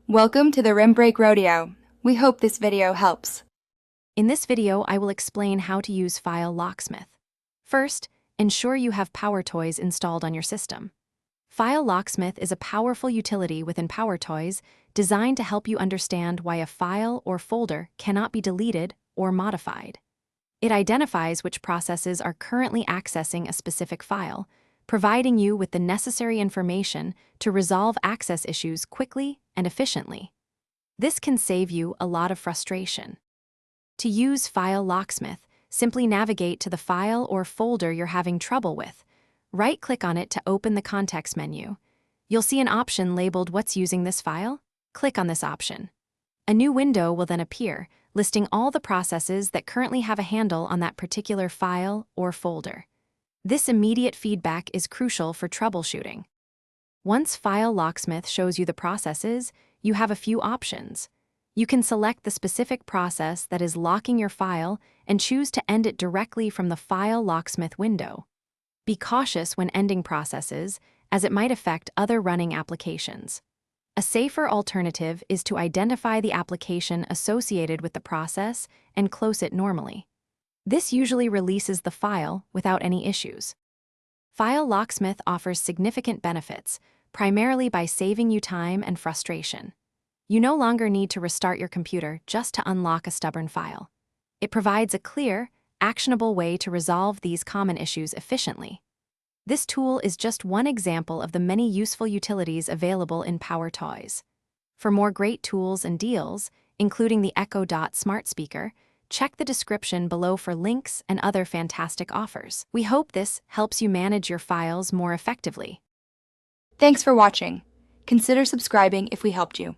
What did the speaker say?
Welcome to the Rim Break Rodeo. We hope this video helps. In this video, I will explain how to use File Locksmith. First, ensure you have PowerToys installed on your system. File Locksmith is a powerful utility within PowerToys designed to help you understand why a file or folder cannot be deleted or modified. It identifies which processes are currently accessing a specific file, providing you with the necessary information to resolve access issues quickly and efficiently. This can save you a lot of frustration. To use File Locksmith, simply navigate to the file or folder you're having trouble with. Right-click on it to open the context menu. You'll see an option labeled "What's using this file?" Click on this option. A new window will then appear, listing all the processes that currently have a handle on that particular file or folder. This immediate feedback is crucial for troubleshooting. Once File Locksmith shows you the processes, you have a few options. You can select the specific process that is locking your file and choose to end it directly from the File Locksmith window. Be cautious when ending processes, as it might affect other running applications. A safer alternative is to identify the application associated with the process and close it normally. This usually releases the file without any issues. File Locksmith offers significant benefits, primarily by saving you time and frustration. You no longer need to restart your computer just to unlock a stubborn file. It provides a clear, actionable way to resolve these common issues efficiently. This tool is just one example of the many useful utilities available in PowerToys. For more great tools and deals, including the Echo Dot smart speaker, check the description below for links and other fantastic offers. We hope this helps you manage your files more effectively. Thanks for watching. Consider subscribing if we helped you.